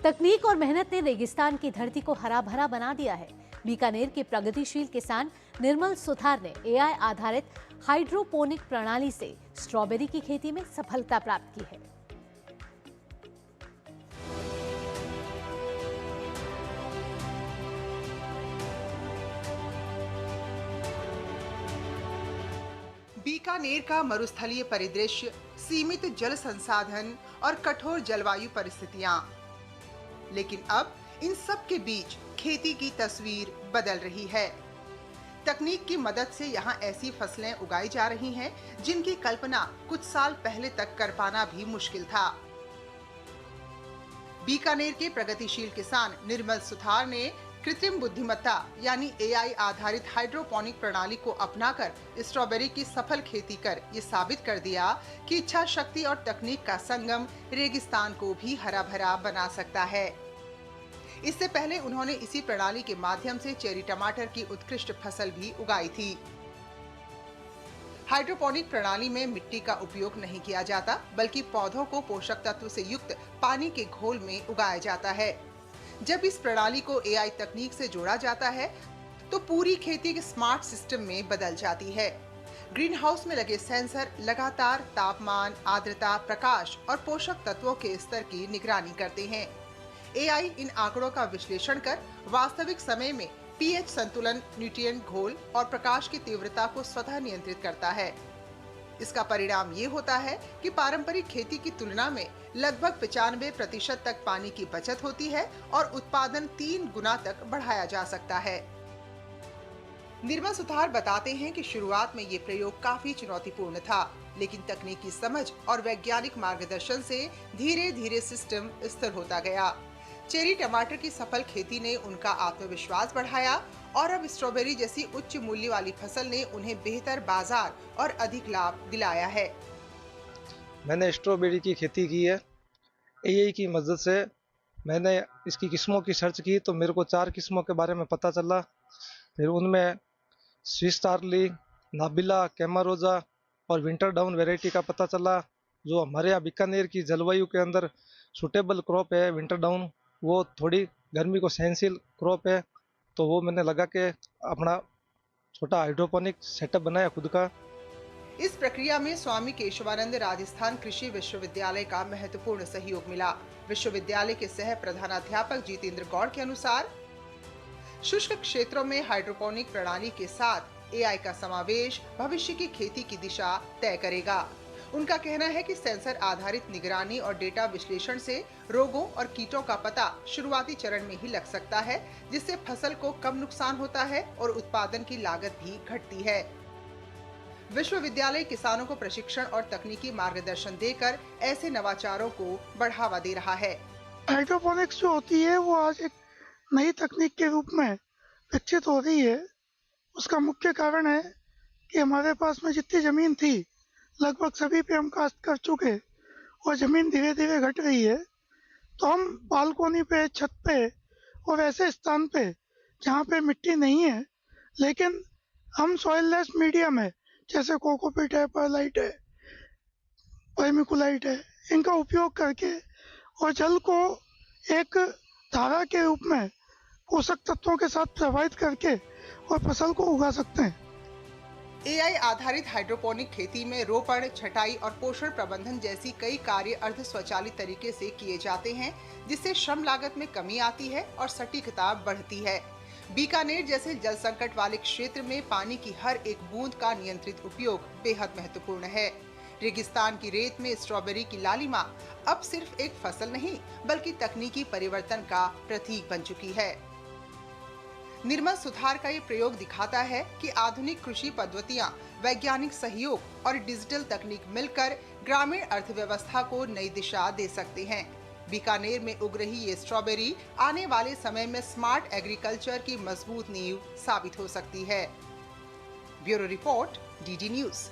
तकनीक और मेहनत ने रेगिस्तान की धरती को हरा भरा बना दिया है। बीकानेर के प्रगतिशील किसान निर्मल सुथार ने एआई आधारित हाइड्रोपोनिक प्रणाली से स्ट्रॉबेरी की खेती में सफलता प्राप्त की है। बीकानेर का मरुस्थलीय परिदृश्य, सीमित जल संसाधन और कठोर जलवायु परिस्थितियां, लेकिन अब इन सब के बीच खेती की तस्वीर बदल रही है। तकनीक की मदद से यहाँ ऐसी फसलें उगाई जा रही हैं जिनकी कल्पना कुछ साल पहले तक कर पाना भी मुश्किल था। बीकानेर के प्रगतिशील किसान निर्मल सुथार ने कृत्रिम बुद्धिमत्ता यानी एआई आधारित हाइड्रोपोनिक प्रणाली को अपनाकर स्ट्रॉबेरी की सफल खेती कर ये साबित कर दिया कि इच्छा शक्ति और तकनीक का संगम रेगिस्तान को भी हरा भरा बना सकता है। इससे पहले उन्होंने इसी प्रणाली के माध्यम से चेरी टमाटर की उत्कृष्ट फसल भी उगाई थी। हाइड्रोपोनिक प्रणाली में मिट्टी का उपयोग नहीं किया जाता, बल्कि पौधों को पोषक तत्व से युक्त पानी के घोल में उगाया जाता है। जब इस प्रणाली को एआई तकनीक से जोड़ा जाता है तो पूरी खेती के स्मार्ट सिस्टम में बदल जाती है। ग्रीन हाउस में लगे सेंसर लगातार तापमान, आर्द्रता, प्रकाश और पोषक तत्वों के स्तर की निगरानी करते हैं। एआई इन आंकड़ों का विश्लेषण कर वास्तविक समय में पीएच संतुलन, न्यूट्रिएंट घोल और प्रकाश की तीव्रता को स्वतः नियंत्रित करता है। इसका परिणाम ये होता है कि पारंपरिक खेती की तुलना में लगभग 95% तक पानी की बचत होती है और उत्पादन 3 गुना तक बढ़ाया जा सकता है। निर्मल सुथार बताते हैं कि शुरुआत में ये प्रयोग काफी चुनौतीपूर्ण था, लेकिन तकनीकी समझ और वैज्ञानिक मार्गदर्शन से धीरे धीरे सिस्टम स्थिर होता गया। चेरी टमाटर की सफल खेती ने उनका आत्मविश्वास बढ़ाया और अब स्ट्रॉबेरी जैसी उच्च मूल्य वाली फसल ने उन्हें बेहतर बाजार और अधिक लाभ दिलाया है। मैंने स्ट्रॉबेरी की खेती की है। एआई की मदद से मैंने इसकी किस्मों की सर्च की तो मेरे को 4 किस्मों के बारे में पता चला। फिर उनमें स्विस चार्ली, नाबिला, कैमारोजा और विंटर डाउन वैरायटी का पता चला, जो हमारे यहाँ बीकानेर की जलवायु के अंदर सूटेबल क्रॉप है। विंटर डाउन वो थोड़ी गर्मी को सहनशील क्रॉप है, तो वो मैंने लगा के अपना छोटा हाइड्रोपोनिक सेटअप बनाया खुद का। इस प्रक्रिया में स्वामी केशवानंद राजस्थान कृषि विश्वविद्यालय का महत्वपूर्ण सहयोग मिला। विश्वविद्यालय के सह प्रधानाध्यापक जितेंद्र गौड़ के अनुसार शुष्क क्षेत्रों में हाइड्रोपोनिक प्रणाली के साथ एआई का समावेश भविष्य की खेती की दिशा तय करेगा। उनका कहना है कि सेंसर आधारित निगरानी और डेटा विश्लेषण से रोगों और कीटों का पता शुरुआती चरण में ही लग सकता है, जिससे फसल को कम नुकसान होता है और उत्पादन की लागत भी घटती है। विश्वविद्यालय किसानों को प्रशिक्षण और तकनीकी मार्गदर्शन देकर ऐसे नवाचारों को बढ़ावा दे रहा है। हाइड्रोपोनिक्स जो होती है वो आज एक नई तकनीक के रूप में विकसित हो रही है। उसका मुख्य कारण है कि हमारे पास में जितनी जमीन थी लगभग सभी पे हम काश्त कर चुके और ज़मीन धीरे धीरे घट रही है, तो हम बालकोनी पे, छत पे और ऐसे स्थान पे जहाँ पे मिट्टी नहीं है लेकिन हम सॉइललेस मीडियम है, जैसे कोकोपीट है, परलाइट है, वर्मिकुलाइट है, इनका उपयोग करके और जल को एक धारा के रूप में पोषक तत्वों के साथ प्रभावित करके और फसल को उगा सकते हैं। एआई आधारित हाइड्रोपोनिक खेती में रोपण, छटाई और पोषण प्रबंधन जैसी कई कार्य अर्ध स्वचालित तरीके से किए जाते हैं, जिससे श्रम लागत में कमी आती है और सटीकता बढ़ती है। बीकानेर जैसे जल संकट वाले क्षेत्र में पानी की हर एक बूंद का नियंत्रित उपयोग बेहद महत्वपूर्ण है। रेगिस्तान की रेत में स्ट्रॉबेरी की लालिमा अब सिर्फ एक फसल नहीं, बल्कि तकनीकी परिवर्तन का प्रतीक बन चुकी है। निर्मल सुथार का ये प्रयोग दिखाता है कि आधुनिक कृषि पद्धतियां, वैज्ञानिक सहयोग और डिजिटल तकनीक मिलकर ग्रामीण अर्थव्यवस्था को नई दिशा दे सकते हैं। बीकानेर में उग रही ये स्ट्रॉबेरी आने वाले समय में स्मार्ट एग्रीकल्चर की मजबूत नींव साबित हो सकती है। Bureau report, DD news.